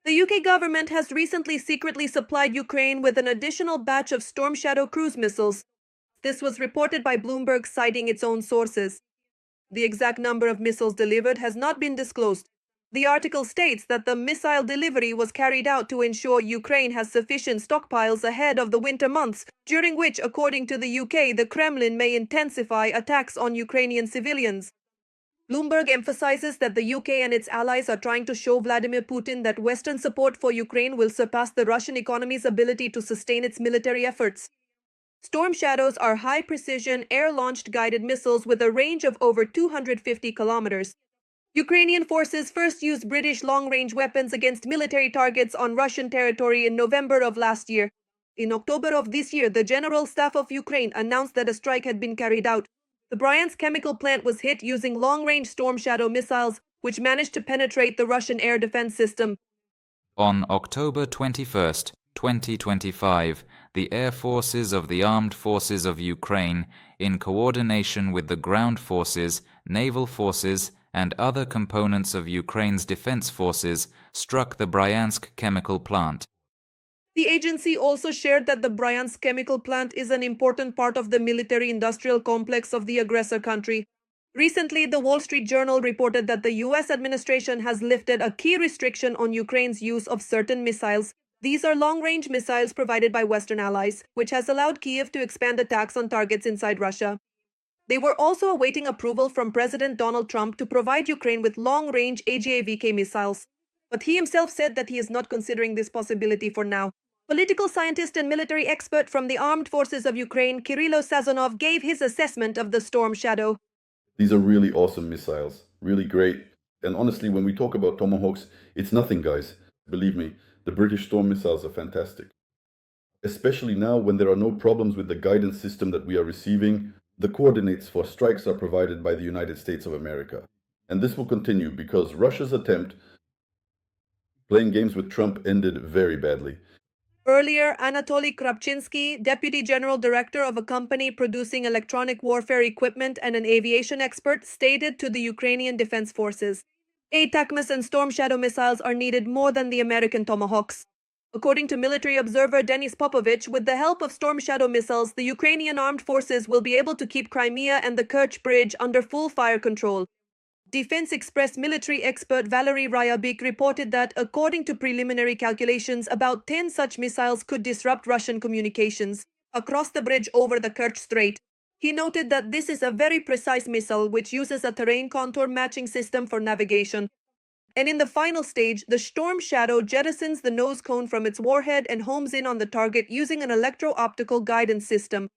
The UK government has recently secretly supplied Ukraine with an additional batch of Storm Shadow cruise missiles. This was reported by Bloomberg, citing its own sources. The exact number of missiles delivered has not been disclosed. The article states that the missile delivery was carried out to ensure Ukraine has sufficient stockpiles ahead of the winter months, during which, according to the UK, the Kremlin may intensify attacks on Ukrainian civilians. Bloomberg emphasizes that the UK and its allies are trying to show Vladimir Putin that Western support for Ukraine will surpass the Russian economy's ability to sustain its military efforts. Storm Shadows are high-precision, air-launched guided missiles with a range of over 250 kilometers. Ukrainian forces first used British long-range weapons against military targets on Russian territory in November of last year. In October of this year, the General Staff of Ukraine announced that a strike had been carried out. The Bryansk chemical plant was hit using long-range Storm Shadow missiles, which managed to penetrate the Russian air defense system. On October 21st, 2025, the Air Forces of the Armed Forces of Ukraine, in coordination with the ground forces, naval forces, and other components of Ukraine's defense forces, struck the Bryansk chemical plant. The agency also shared that the Bryansk chemical plant is an important part of the military-industrial complex of the aggressor country. Recently, the Wall Street Journal reported that the US administration has lifted a key restriction on Ukraine's use of certain missiles. These are long-range missiles provided by Western allies, which has allowed Kiev to expand attacks on targets inside Russia. They were also awaiting approval from President Donald Trump to provide Ukraine with long-range AGAVK missiles. But he himself said that he is not considering this possibility for now. Political scientist and military expert from the Armed Forces of Ukraine, Kirilo Sazonov, gave his assessment of the Storm Shadow. These are really awesome missiles, really great. And honestly, when we talk about Tomahawks, it's nothing, guys. Believe me, the British Storm missiles are fantastic. Especially now when there are no problems with the guidance system that we are receiving, the coordinates for strikes are provided by the United States of America. And this will continue because Russia's attempt playing games with Trump ended very badly. Earlier, Anatoly Krapchinsky, deputy general director of a company producing electronic warfare equipment and an aviation expert, stated to the Ukrainian Defense Forces, ATACMS and Storm Shadow missiles are needed more than the American Tomahawks. According to military observer Denis Popovich, with the help of Storm Shadow missiles, the Ukrainian armed forces will be able to keep Crimea and the Kerch Bridge under full fire control. Defense Express military expert Valery Ryabik reported that, according to preliminary calculations, about 10 such missiles could disrupt Russian communications across the bridge over the Kerch Strait. He noted that this is a very precise missile which uses a terrain contour matching system for navigation. And in the final stage, the Storm Shadow jettisons the nose cone from its warhead and homes in on the target using an electro-optical guidance system.